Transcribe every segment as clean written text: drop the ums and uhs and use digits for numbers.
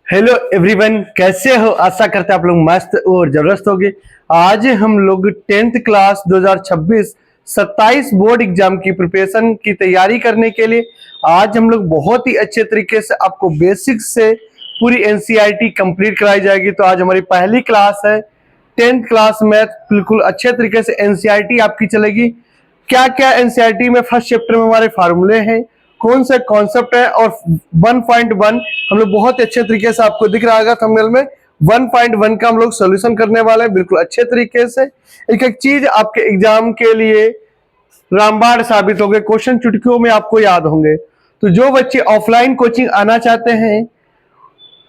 Hello everyone, कैसे हो? आशा करते हैं आप लोग मस्त और जबरदस्त होगे। आज हम लोग 10th क्लास 2026 27 बोर्ड एग्जाम की प्रिपरेशन की तैयारी करने के लिए आज हम लोग बहुत ही अच्छे तरीके से आपको बेसिक्स से पूरी एनसीईआरटी कंप्लीट कराई जाएगी। तो आज हमारी पहली क्लास है 10th क्लास मैथ। बिल्कुल अच्छे तरीके से एनसीईआरटी आपकी चलेगी। क्या क्या एनसीईआरटी में फर्स्ट चैप्टर में हमारे फार्मूले हैं, कौन से कॉन्सेप्ट है, और 1.1 हम लोग बहुत अच्छे तरीके से आपको दिख रहा होगा थंबनेल में 1.1 का हम लोग सोल्यूशन करने वाले हैं बिल्कुल अच्छे तरीके से। एक एक चीज आपके एग्जाम के लिए रामबाण साबित हो गए, क्वेश्चन चुटकियों में आपको याद होंगे। तो जो बच्चे ऑफलाइन कोचिंग आना चाहते हैं,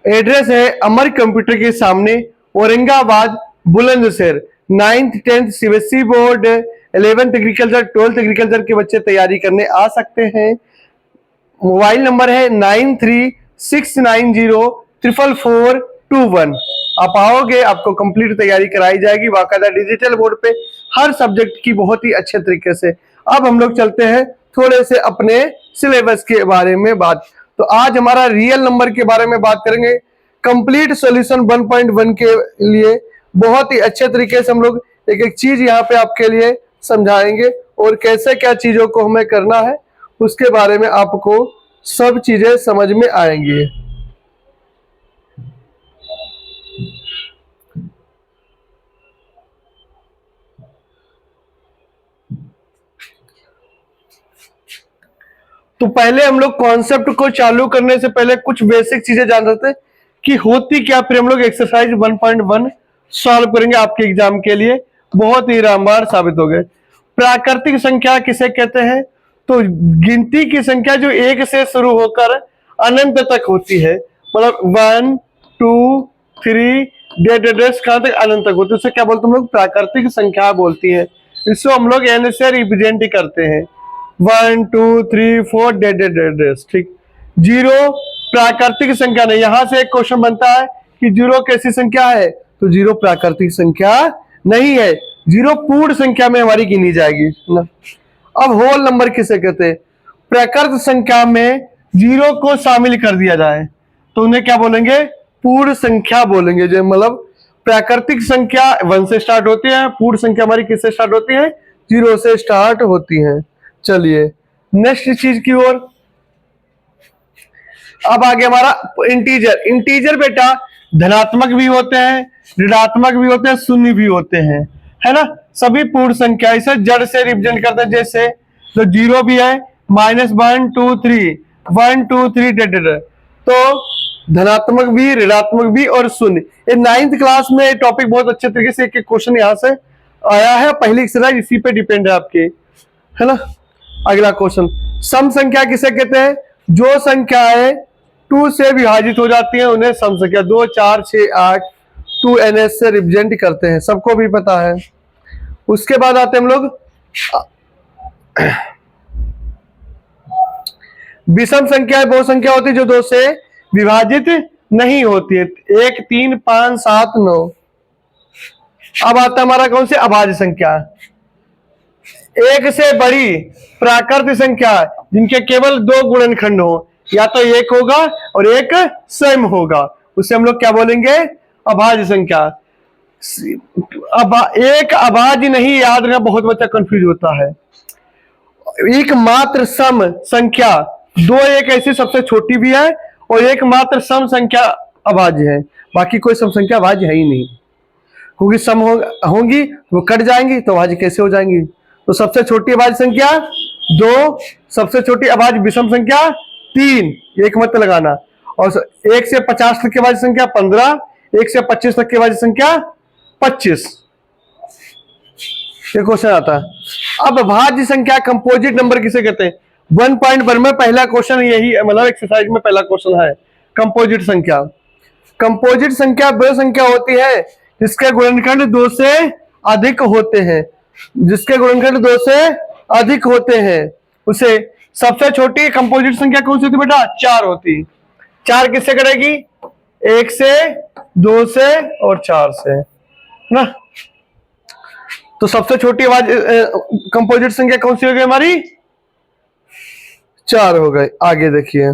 एड्रेस है अमर कंप्यूटर के सामने, Aurangabad, Bulandshahr. 9th 10th CBSE board, 11th agriculture, 12th agriculture के बच्चे तैयारी करने आ सकते हैं। मोबाइल नंबर है 9369044421। आप आओगे, आपको कंप्लीट तैयारी कराई जाएगी बाकायदा डिजिटल बोर्ड पे हर सब्जेक्ट की बहुत ही अच्छे तरीके से। अब हम लोग चलते हैं थोड़े से अपने सिलेबस के बारे में बात। तो आज हमारा रियल नंबर के बारे में बात करेंगे। कंप्लीट सॉल्यूशन 1.1 के लिए बहुत ही अच्छे तरीके से हम लोग एक एक चीज यहाँ पे आपके लिए समझाएंगे और कैसे क्या चीजों को हमें करना है उसके बारे में आपको सब चीजें समझ में आएंगी। तो पहले हम लोग कॉन्सेप्ट को चालू करने से पहले कुछ बेसिक चीजें जान सकते हैं कि होती क्या, फिर हम लोग एक्सरसाइज 1.1 सॉल्व करेंगे आपके एग्जाम के लिए। बहुत ही रामबाण साबित हो गए। प्राकृतिक संख्या किसे कहते हैं? तो गिनती की संख्या जो एक से शुरू होकर अनंत तक होती है, मतलब 1 2 3 कहां तक अनंत तक होती है, उसे क्या बोलते हैं हम लोग? प्राकृतिक संख्या बोलती है। इसको हम लोग एन से रिप्रेजेंट करते हैं। 1 2 3 4 ठीक। जीरो प्राकृतिक संख्या नहीं। यहां से एक क्वेश्चन बनता है कि जीरो कैसी संख्या है? तो जीरो प्राकृतिक संख्या नहीं है, जीरो पूर्ण संख्या में हमारी गिनी जाएगी ना। अब होल नंबर किसे कहते हैं? प्रकृत संख्या में जीरो को शामिल कर दिया जाए तो उन्हें क्या बोलेंगे? पूर्ण संख्या बोलेंगे। जो मतलब प्राकृतिक संख्या 1 से स्टार्ट होती है, पूर्ण संख्या हमारी किससे स्टार्ट होती है? 0 से स्टार्ट होती है। चलिए नेक्स्ट चीज की ओर। अब आगे हमारा इंटीजर। इंटीजर बेटा धनात्मक भी होते हैं, ऋणात्मक भी होते हैं, शून्य भी होते हैं, है ना। सभी पूर्ण संख्या इसे जड़ से रिप्रेजेंट करते हैं। जैसे तो जीरो भी है, -1 2 3 1 2 3 तो धनात्मक भी, ऋणात्मक भी और शून्य। ये 9th क्लास में टॉपिक बहुत अच्छे तरीके से एक क्वेश्चन यहां से आया है। पहली एक्सरसाइज इसी पे डिपेंड है आपके, है ना। अगला क्वेश्चन, सम संख्या किसे कहते हैं? जो संख्याएं 2 से विभाजित हो जाती हैं उन्हें सम संख्या। 2 4 6 8 2ns से रिप्रेजेंट करते हैं, सबको भी पता है। उसके बाद आते हैं हम लोग विषम संख्या। वो संख्या होती है जो 2 से विभाजित नहीं होती है। 1 3 5 7 9। अब आता है हमारा कौन से? अभाज्य संख्या। एक से बड़ी प्राकृत संख्या जिनके केवल 2 गुणनखंड हो, या तो एक होगा और एक स्वयं होगा, उसे हम लोग क्या बोलेंगे? अभाज्य संख्या। अब एक अभाज्य नहीं, याद रखना, बहुत बच्चा कंफ्यूज होता है। एक मात्र सम संख्या, दो एक ऐसी सबसे छोटी भी है और एक मात्र सम संख्या अभाज्य है, बाकी कोई सम संख्या अभाज्य है ही नहीं। क्योंकि सम होंगी वो कट जाएंगी तो अभाज्य कैसे हो जाएंगी? तो सबसे छोटी अभाज्य संख्या 2, सबसे छोटी अभाज्य विषम संख्या 3, एक मत लगाना। और 1 से 50 तक की अभाज्य संख्या 15, 1 से 25 तक की अभाज्य संख्या 25। ये क्वेश्चन आता है। अब अभाज्य संख्या कंपोजिट नंबर किसे कहते हैं? 1.1 में पहला क्वेश्चन यही, मतलब एक्सरसाइज में पहला क्वेश्चन है कंपोजिट संख्या। कंपोजिट संख्या वह संख्या होती है जिसके गुणनखंड 2 से अधिक होते हैं। जिसके गुणनखंड 2 से अधिक होते हैं उसे सबसे छोटी कंपोजिट संख्या कौन सी होती है बेटा? 4 होती। 4 किससे करेगी? 1 से, 2 से और 4 से, ना। तो सबसे छोटी आवाज कंपोजिट संख्या कौन सी हो गई हमारी? 4 हो गई। आगे देखिए,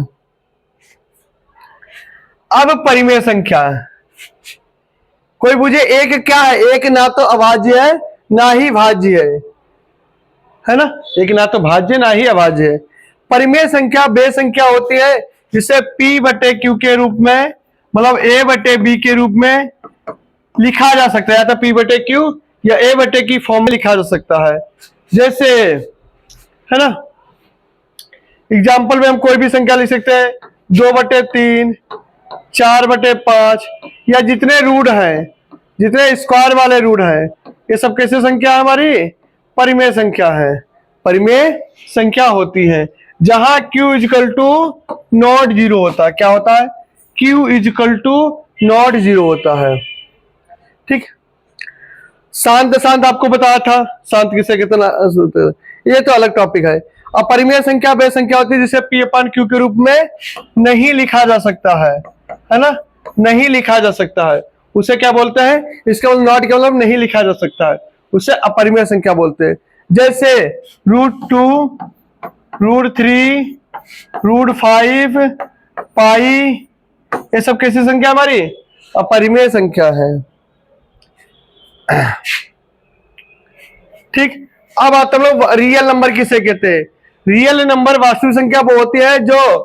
अब परिमेय संख्या, कोई पूछे एक क्या है? एक ना तो अभाज्य है ना ही भाज्य है ना, एक ना तो भाज्य ना ही अभाज्य है। परिमेय संख्या वे संख्या होती है जिसे P बटे Q के रूप में, मतलब A बटे B के रूप में लिखा जा सकता है, या तो P बटे Q या A बटे की फॉर्म में लिखा जा सकता है। जैसे है ना, एग्जाम्पल में हम कोई भी संख्या लिख सकते हैं, 2/3, 4/5, या जितने रूट हैं, जितने स्क्वायर वाले रूट हैं, ये सब कैसे संख्या है? हमारी परिमेय संख्या है। परिमेय संख्या होती है जहां Q is equal to not zero होता है। क्या होता है? Q is equal to not zero होता है। ठीक, शांत शांत आपको बताया था, शांत किसे कितना, ये तो अलग टॉपिक है। अब परिमेय संख्या वे संख्या होती है जिसे P अपन Q के रूप में नहीं लिखा जा सकता है ना, नहीं लिखा जा सकता है, उसे क्या बोलते हैं? इसका नॉट के मतलब नहीं लिखा जा सकता है, उसे अपरिमेय संख्या बोलते हैं। जैसे √2, √3, √5, पाई, ये सब कैसी संख्या हमारी? अपरिमेय संख्या है। ठीक, अब आते हम लोग रियल नंबर किसे कहते हैं? रियल नंबर वास्तविक संख्या वो होती है जो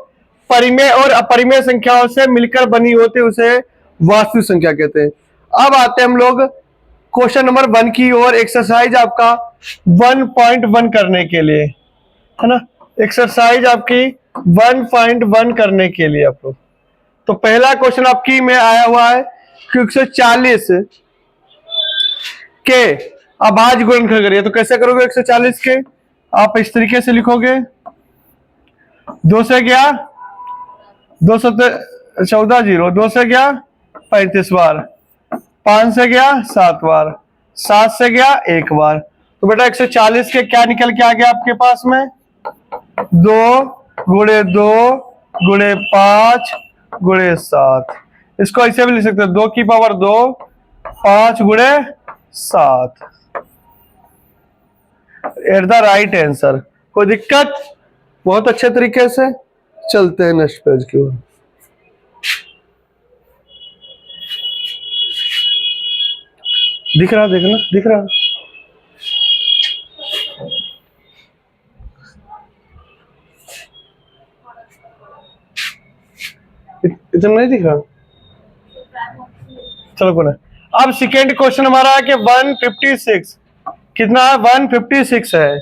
परिमेय और अपरिमेय संख्याओं से मिलकर बनी होती है, उसे वास्तविक संख्या कहते हैं। अब आते हैं हम लोग क्वेश्चन नंबर 1 की और एक्सरसाइज आपका 1.1 करने के लिए, है ना, एक्सरसाइज आपकी 1.1 करने के लिए आप लोग। तो पहला क्वेश्चन आपकी में आया हुआ है कि 140 के अभाज्य गुणनखंड करिए। तो कैसे करोगे? 140 के आप इस तरीके से लिखोगे, 2 से गया 214 जीरो, 2 से गया 35 बार, 5 से गया 7 बार, 7 से गया 1 बार। तो बेटा 140 के क्या निकल के आ गया आपके पास में? 2 गुणे 2 गुणे 5 गुणे 7। इसको ऐसे भी लिख सकते हैं, 2 की पावर 2, 5 गुणे 7 एट द राइट आंसर। कोई दिक्कत? बहुत अच्छे तरीके से चलते हैं नेक्स्ट पेज की ओर। दिख रहा, देखना दिख रहा, इतना नहीं दिख रहा? चलो कोई ना। अब सेकेंड क्वेश्चन हमारा है कि 156 कितना है? 156 है।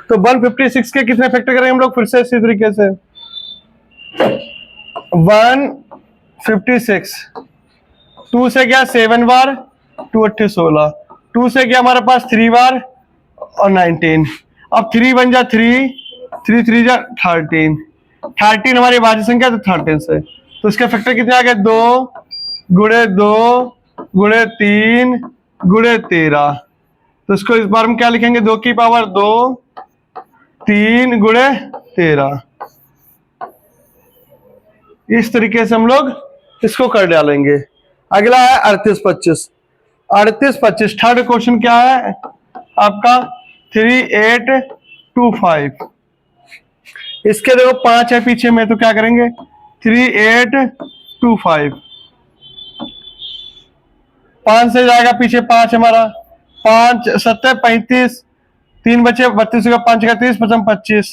तो 156 के कितने फैक्टर करेंगे हम लोग? फिर से इसी तरीके से 156, 2 से गया 7 बार, 2 8 16, 2 से गया हमारे पास 3 बार और 19। अब 3 बन जा 3, 3 3 जा 13, 13 हमारी भाज्य संख्या, तो 13 से तो इसके फैक्टर कितने आ गए? 2 गुणे 2 गुणे 3 गुणे 13। तो इसको इस बार हम क्या लिखेंगे? 2 की पावर 2, 3 गुणे 13। इस तरीके से हम लोग इसको कर डालेंगे। अगला है 3825। 3825 थर्ड क्वेश्चन क्या है आपका? 3825। इसके देखो 5 है पीछे में, तो क्या करेंगे? 3825, 5 से जाएगा पीछे 5 हमारा, 5 7 35, 3 बचे 32 का 5 का 30, 55 25,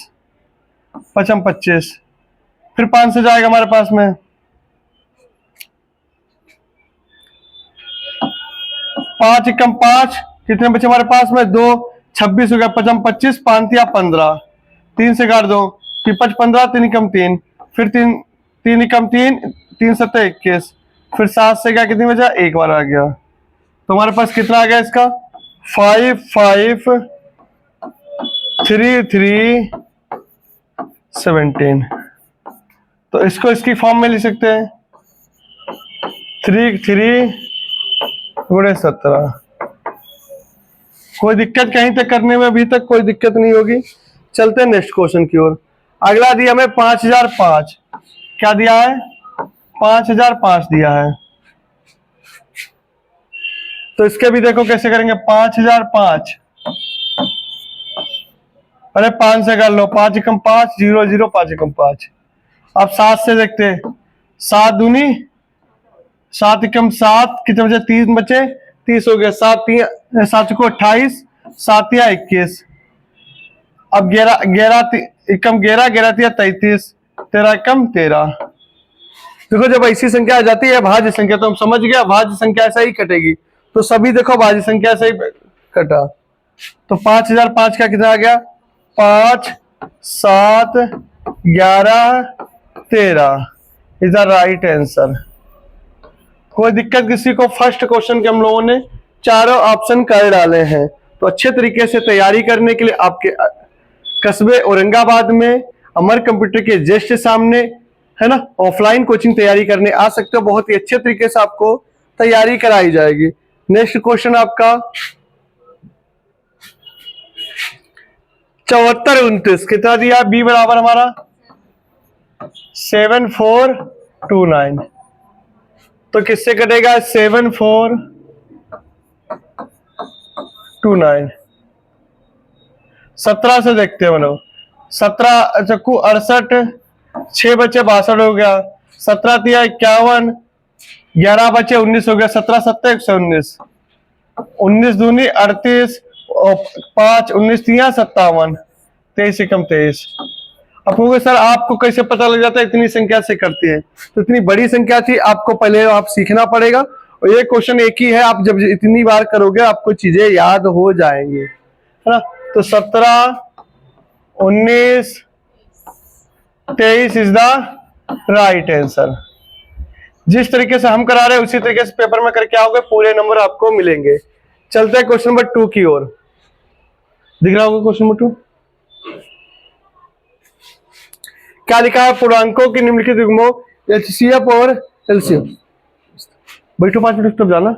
55 25, फिर 5 से जाएगा हमारे पास में 5 कम 5, कितने बचे हमारे पास में? 2, 26 हो गया, 55 25, 5 या 15, 3 से काट दो, 5 15, 3 कम 3, फिर 3 3 कम 3, 3 7 21, फिर 7 से क्या कितनी बचा? 1 बार आ गया। तो हमारे पास कितना आ गया इसका? 5 5 3 3 17। तो इसको इसकी फॉर्म में लिख सकते हैं, 3 3 गुणे 17। कोई दिक्कत कहीं तक करने में? अभी तक कोई दिक्कत नहीं होगी। चलते हैं नेक्स्ट क्वेश्चन की ओर। अगला दिया हमें 5005। क्या दिया है? 5005 दिया है। तो इसके भी देखो कैसे करेंगे। 5005, अरे 5 से कर लो, 5 कम 5 0 0, 5 कम 5। अब 7 से देखते हैं, 7 दूनी 7 एकम 7, कितने बचे? 3 बचे, 30 हो गया। 7 को 28, 7 या 21। अब 11 एकम 11, 11 या 33, 13 एकम 13। देखो जब ऐसी संख्या आ जाती है भाज्य संख्या, तो हम समझ गया भाज्य संख्या ऐसा ही कटेगी। तो सभी देखो भाज्य संख्या ऐसा ही कटा। तो 5005 का कितना आ गया? 5, 7, 11, 13 इज द राइट आंसर। कोई दिक्कत किसी को? फर्स्ट क्वेश्चन के हम लोगों ने चारों ऑप्शन कर डाले हैं। तो अच्छे तरीके से तैयारी करने के लिए आपके कस्बे औरंगाबाद में अमर कंप्यूटर के जस्ट सामने, है ना, ऑफलाइन कोचिंग तैयारी करने आ सकते हो। बहुत ही अच्छे तरीके से आपको तैयारी कराई जाएगी। नेक्स्ट क्वेश्चन आपका 7429 कितना दिया? बी बराबर हमारा 7429। तो किससे कटेगा? 7429। 17 से देखते हैं मतलब 17 चक्कू 68, 6 बचे 62 हो गया। 17 तिया 51, 11 बचे 19 हो गया। 17 7 119, 19 दूनी 38 और 5 19 तिया 57, 23 एकम 23। अब कहोगे सर आपको कैसे पता लग जाता है इतनी संख्या से करती है? तो इतनी बड़ी संख्या थी, आपको पहले आप सीखना पड़ेगा। और ये क्वेश्चन एक ही है, आप जब इतनी बार करोगे आपको चीजें याद हो जाएंगी, है ना। तो 17, 19, 23 इज द राइट आंसर। जिस तरीके से हम करा रहे हैं उसी तरीके से पेपर में करके आओगे, पूरे नंबर आपको मिलेंगे। चलते हैं क्वेश्चन नंबर 2 की ओर। दिख रहा होगा क्वेश्चन नंबर 2? क्या लिखा है? पूर्णांकों की निम्नलिखित युग्मों एचसीएफ और एलसीएम। बैठो 5 मिनट तब जाना।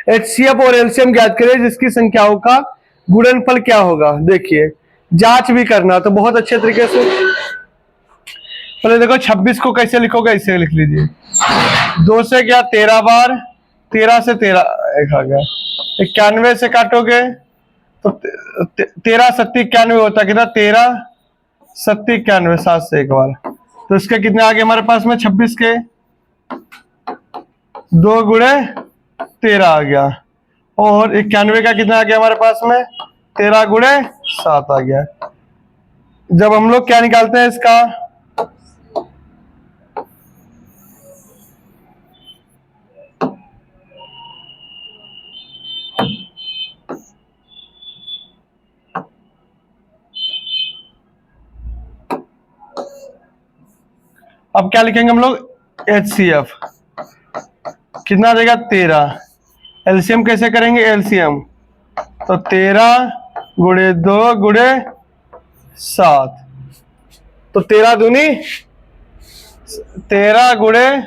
एचसीएफ और एलसीएम ज्ञात करें जिसकी संख्याओं का गुणनफल क्या होगा। देखिए जांच भी करना तो बहुत अच्छे तरीके से। पहले देखो 26 को कैसे लिखोगे, ऐसे लिख लीजिए। 2 से गया 13 बार, 13 से 13 एक आ गया। 91 से काटोगे तो 13 7 91 होता है कितना? 13 7 91, 7 से एक बार। तो इसके कितने आगे हमारे पास में? 26 के 2 गुणे 13 आ गया। और 91 का कितना आ गया हमारे पास में? 13 गुणे 7 आ गया। जब हम लोग क्या निकालते हैं इसका, अब क्या लिखेंगे हम लोग? HCF कितना देगा? 13। एलसीएम कैसे करेंगे? एलसीएम तो 13 गुणे 2 गुणे 7, तो 13 दूनी 13 गुणे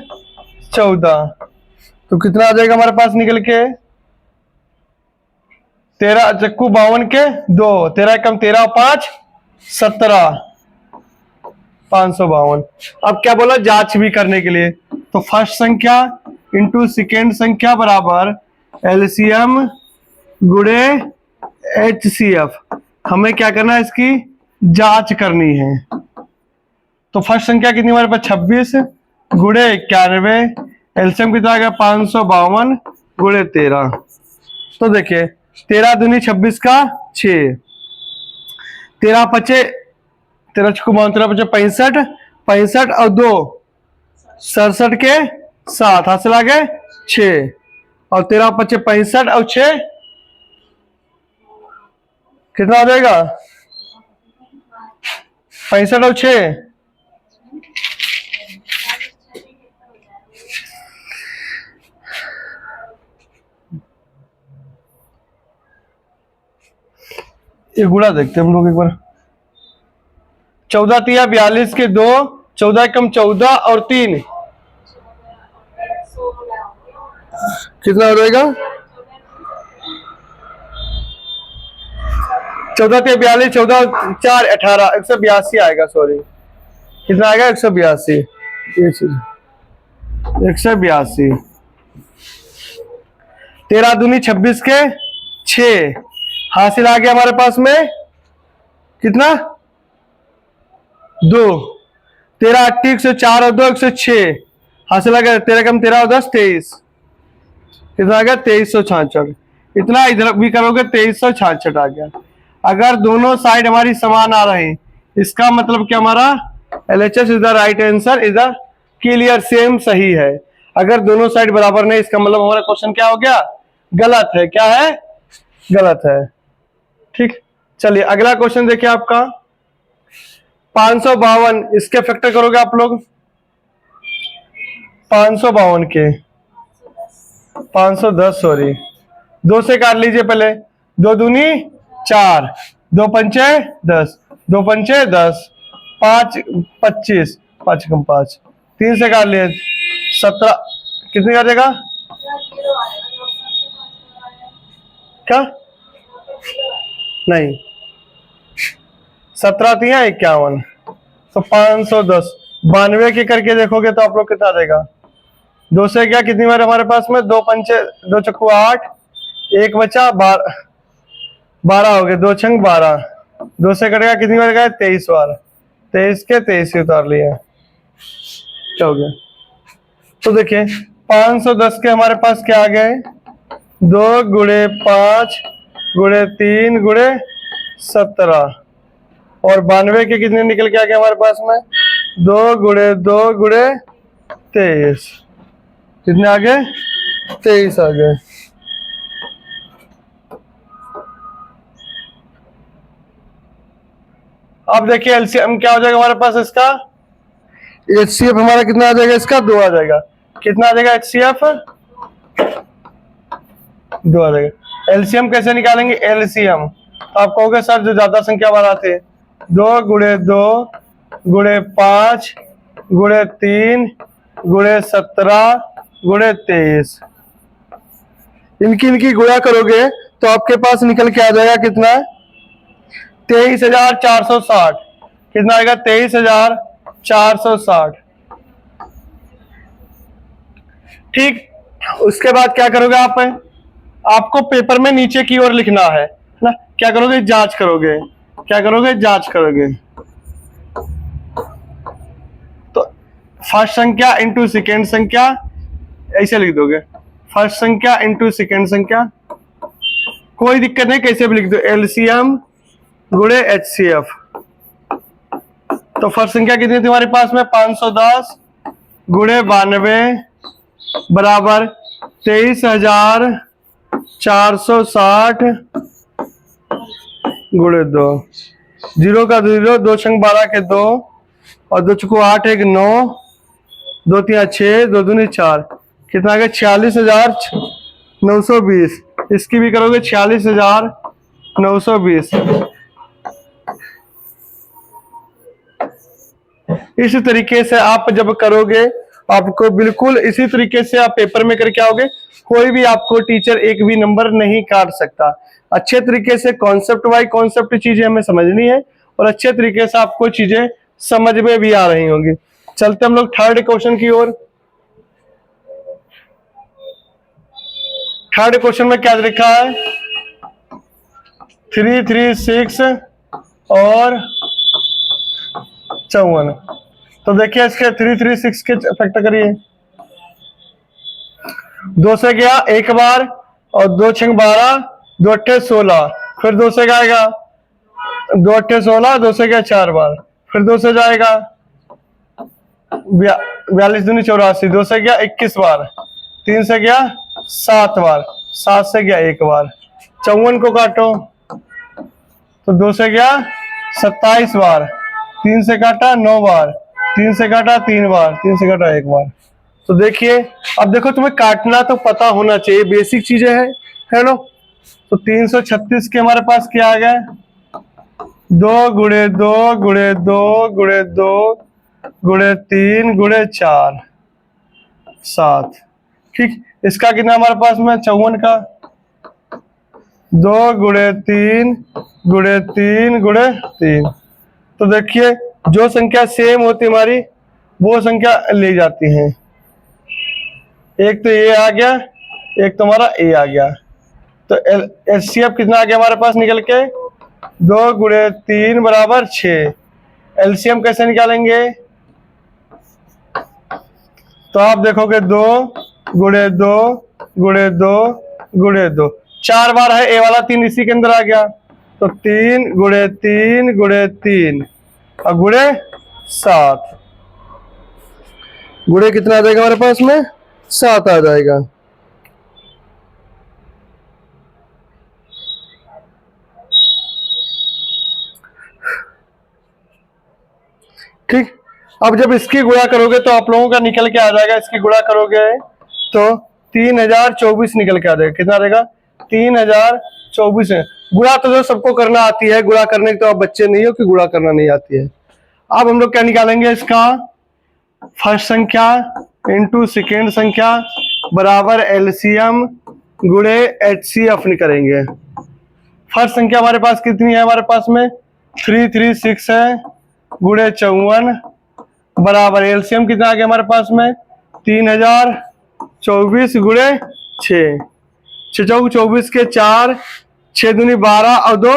14, तो कितना आ जाएगा हमारे पास निकल के? 13 चक्कू 52 के 2, 13 एकम 13 5 17, 552। अब क्या बोला? जांच भी करने के लिए। तो फर्स्ट संख्या इंटू सेकेंड संख्या बराबर एलसीएम गुणे एचसीएफ। हमें क्या करना है? इसकी जांच करनी है। तो फर्स्ट संख्या कितनी हमारे पास? 26 गुणे 91, एलसीएम कितना आ गया? 552 गुणे 13। तो देखिए 13 दूनी 26 का 6, 13 पचे 13 छक्कू 13 पचे 65, 65 और 2 67 के 7, हासिल आ गए 6, और 13 पचे 65 और 6 कितना आ जाएगा? 65 और 6 ये गुणा देखते हैं हम लोग एक बार। 14 तिया 42 के 2, 14 एकम 14 और 3 कितना हो जाएगा? 14 तिया 42, 14 4 18, 182 आएगा। सॉरी कितना आएगा? 182। 182। 13 दूनी 26 के 6, हासिल आ गया हमारे पास में कितना? 2। 13 8 104 और 2 106 हासिल आ गया। 13 कम 13 और 10 23, कितना आ गया 2366। इतना इधर भी करोगे 2366 आ गया। अगर दोनों साइड हमारी समान आ रहे हैं, इसका मतलब क्या हमारा LHS is the right answer, is the clear same सही है। अगर दोनों साइड बराबर नहीं, इसका मतलब हमारा क्वेश्चन क्या हो गया, गलत है। क्या है, गलत है। ठीक, चलिए अगला क्वेश्चन देखिए आपका 552, इसके फैक्टर करोगे आप लोग 552 के 510 सॉरी, 2 से काट लीजिए पहले। 2 दूनी 4, 2 पंचे 10, 2 पंचे 10, 5 25, 5 कम 5, 3 से काट लिए 17, कितनी काटेगा क्या, नहीं 17 3 51, तो 510 92 की करके देखोगे तो आप लोग कितना देगा। 2 से क्या, कितनी बार हमारे पास में 2 पंचे 2 चक्कू 8, 1 बचा 12 हो गए, 2 छंग 12, 2 से कटेगा कितनी बार गया 23 बार, 23 के 23 ही उतार लिए, क्या हो गया। तो देखिए 510 के हमारे पास क्या आ गए, 2 गुणे 5 गुणे 3 गुणे 17, और 92 के कितने निकल के आ गए हमारे पास में 2 गुणे 2 गुणे 23, कितने आ गए 23 आ गए। अब देखिए एलसीएम क्या हो जाएगा हमारे पास, इसका HCF हमारा कितना आ जाएगा, इसका 2 आ जाएगा। कितना आ जाएगा HCF 2 आ जाएगा। एलसीएम कैसे निकालेंगे, एलसीएम तो आप कहोगे सर जो ज्यादा संख्या वाला आते 2 गुणे 2 गुणे 5 गुणे 3 गुणे 17 गुणे 23, इनकी गुणा करोगे तो आपके पास निकल के आ जाएगा कितना 23,460, कितना आएगा 23,460। ठीक, उसके बाद क्या करोगे आप, आपको पेपर में नीचे की ओर लिखना है ना, क्या करोगे जांच करोगे, क्या करोगे जांच करोगे। तो फर्स्ट संख्या इंटू सेकेंड संख्या ऐसे लिख दोगे, फर्स्ट संख्या इंटू सेकेंड संख्या, कोई दिक्कत नहीं कैसे भी लिख दो, एलसीएम गुणे HCF। तो फर्स्ट संख्या कितनी थी हमारे पास में 510 गुणे 92 बराबर 23,460 गुणे 2, 0 का 0, 2 छंग 12 के 2, और 2 चुको 8 1 9, 2 3 6, 2 दूनी 4, कितना आ गया 46,920। इसकी भी करोगे 46,920। इस तरीके से आप जब करोगे, आपको बिल्कुल इसी तरीके से आप पेपर में करके आओगे, कोई भी आपको टीचर एक भी नंबर नहीं काट सकता। अच्छे तरीके से कॉन्सेप्ट बाय कॉन्सेप्ट चीजें हमें समझनी है, और अच्छे तरीके से आपको चीजें समझ में भी आ रही होंगी। चलते हम लोग थर्ड क्वेश्चन की ओर। थर्ड क्वेश्चन में क्या लिखा है, 336 और 54। तो देखिए इसके 336 के फैक्टर करिए, 2 से गया एक बार, और 2 छंग 12, 2 अट्ठे 16, फिर 2 से जाएगा 2 अट्ठे 16, 2 से गया 4 बार, फिर 2 से जाएगा 42 दूनी 84, 2 से गया 21 बार, 3 से गया 7 बार, 7 से गया 1 बार। 54 को काटो तो 2 से गया 27 बार, 3 से काटा 9 बार, 3 से काटा 3 बार, 3 से काटा 1 बार। तो देखिए अब देखो, तुम्हें काटना तो पता होना चाहिए, बेसिक चीजें है ना। तो 336 के हमारे पास क्या आ गया, 2 गुणे 2 गुणे 2 गुणे 2 गुणे 3 गुणे 4 7। ठीक, इसका कितना हमारे पास में 54 का 2 गुणे 3 गुणे 3 गुणे 3। तो देखिए जो संख्या सेम होती हमारी वो संख्या ली जाती है। एक तो ये आ गया, एक तो हमारा ए आ गया। तो HCF कितना आ गया हमारे पास निकल के, 2 गुणे 3 बराबर 6। एलसीएम कैसे निकालेंगे, तो आप देखोगे 2 गुणे 2 गुणे 2 गुणे 2, 4 बार है, ए वाला 3 इसी के अंदर आ गया, तो 3 गुणे 3 गुणे 3 और गुणे 7, गुणे कितना आ जाएगा हमारे पास में, 7 आ जाएगा। ठीक, अब जब इसकी गुणा करोगे तो आप लोगों का निकल के आ जाएगा, इसकी गुणा करोगे तो 3024 निकल के आ जाएगा। कितना आ जाएगा, 3024 है। गुणा तो जो सबको करना आती है, गुणा करने के तो आप बच्चे नहीं हो कि गुणा करना नहीं आती है। अब हम लोग क्या निकालेंगे, इसका फर्स्ट संख्या इंटू सेकेंड संख्या बराबर एलसीएम गुणे एचसीएफ निकालेंगे। फर्स्ट संख्या हमारे पास कितनी है, हमारे पास में 336 है गुणे 54 बराबर एलसीएम कितना आ गया हमारे पास में 3024 गुणे 6, 24 के 4, 6 दूनी 12 और 2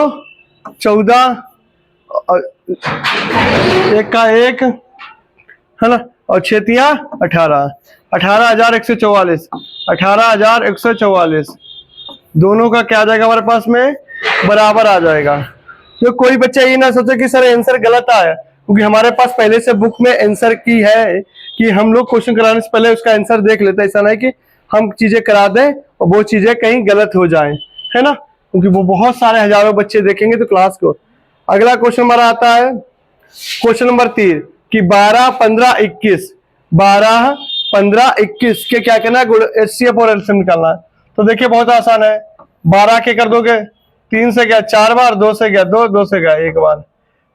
14 और 1 का 1 है ना, और 6 तिया 18, 18,144, 18,144 दोनों का क्या आ जाएगा हमारे पास में, बराबर आ जाएगा। तो कोई बच्चा ये ना सोचे कि सर आंसर गलत आया, क्योंकि हमारे पास पहले से बुक में आंसर की है कि हम लोग क्वेश्चन कराने से पहले उसका आंसर देख लेते हैं। ऐसा नहीं कि हम चीजें करा दें और वो चीजें कहीं गलत हो जाएं, है ना, क्योंकि वो बहुत सारे हजारों बच्चे देखेंगे तो क्लास को। अगला क्वेश्चन हमारा आता है क्वेश्चन नंबर 3 कि 12, 15, 21, 12, 15, 21 के क्या करना है, एचसीएफ और एलसीएम निकालना है। तो देखिए बहुत आसान है, 12 के कर दोगे 3 से गया 4 बार, 2 से गया 2, 2 से गया 1 बार,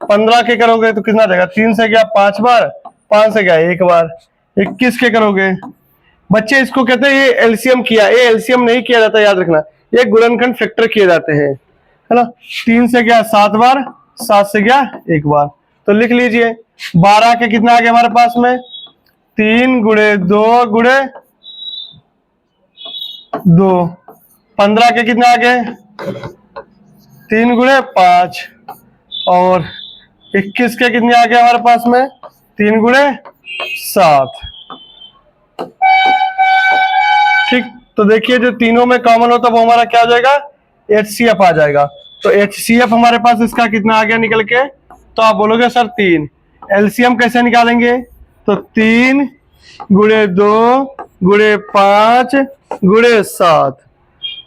15 के करोगे तो कितना रहेगा, 3 से गया 5 बार, 5 से गया 1 बार, 21 के करोगे बच्चे इसको कहते हैं ये एलसीएम किया, ये एलसीएम नहीं किया जाता, याद रखना ये गुणनखंड फैक्टर किए जाते हैं, है ना। 3 से गया 7 बार, 7 से गया 1 बार, तो लिख लीजिए 12 के कितना आ गया हमारे पास में 3 गुणे 2 गुणे 2, 15 के कितना आ गए 3 गुणे 5 और 21 के कितने आ गए हमारे पास में 3 गुणे 7। ठीक, तो देखिए जो तीनों में कॉमन होता है वो हमारा क्या आ जाएगा, एचसीएफ आ जाएगा। तो एचसीएफ हमारे पास इसका कितना आ गया निकल के, तो आप बोलोगे सर 3। एलसीएम कैसे निकालेंगे, तो 3 गुणे 2 गुणे 5 गुणे 7,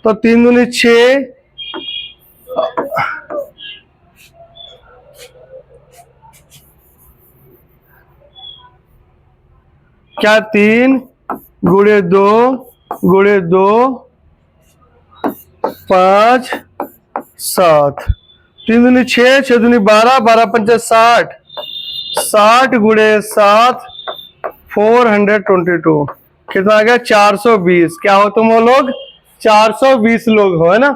तो 3 दूनी 6, क्या 3 गुणे 2 गुणे 2 5 7, 3 दूनी 6, 6 दूनी 12, 12 पंचे 60, 60 गुणे 7 422, कितना आ गया 420। क्या हो तुम वो लोग, 420 लोग हो, है ना,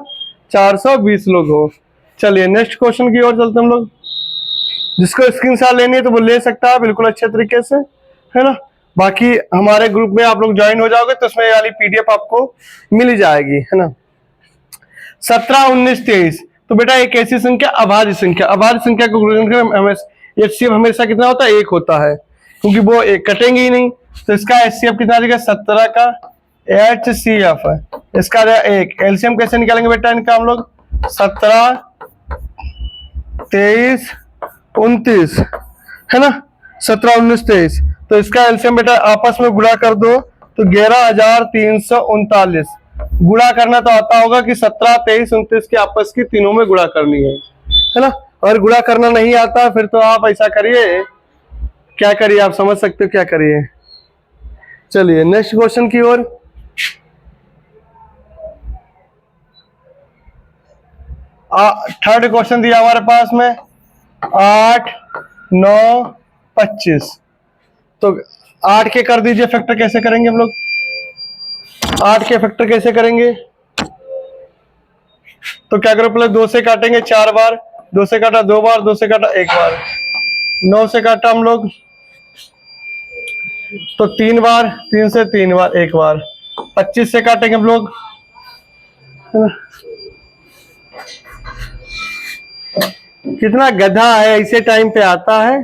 420 लोग हो। चलिए नेक्स्ट क्वेश्चन की ओर चलते हम लोग। जिसको स्क्रीनशॉट लेनी है तो वो ले सकता है बिल्कुल अच्छे तरीके से, है ना। बाकी हमारे ग्रुप में आप लोग ज्वाइन हो जाओगे तो उसमें वाली पीडीएफ आपको मिल जाएगी, है ना। 17, 19, 23, तो बेटा एक ऐसी संख्या अभाज्य संख्या, अभाज्य संख्या को एचसीएफ हमेशा कितना होता है, 1 होता है, क्योंकि वो एक कटेंगे ही नहीं। तो इसका एचसीएफ कितना आ जाएगा, 17 का एचसीएफ है, इसका 1। एलसीएम कैसे निकालेंगे बेटा इनका हम लोग, 17, 23, 29, है ना, 17, 19, 23, तो इसका एलसीएम बेटा आपस में गुणा कर दो तो 11,339। गुणा करना तो आता होगा कि 17, 23, 29 के आपस की तीनों में गुणा करनी है ना। अगर गुणा करना नहीं आता फिर तो आप ऐसा करिए, क्या करिए आप समझ सकते हो क्या करिए। चलिए नेक्स्ट क्वेश्चन की ओर। थर्ड क्वेश्चन दिया हमारे पास में 8, 9, 25, तो 8 के कर दीजिए फैक्टर, कैसे करेंगे हम लोग 8 के फैक्टर कैसे करेंगे, तो क्या करो पहले 2 से काटेंगे 4 बार, 2 से काटा 2 बार, 2 से काटा 1 बार, 9 से काटा हम लोग तो 3 बार, 3 से 3 बार 1 बार, 25 से काटेंगे हम लोग, कितना गधा है इसे टाइम पे आता है।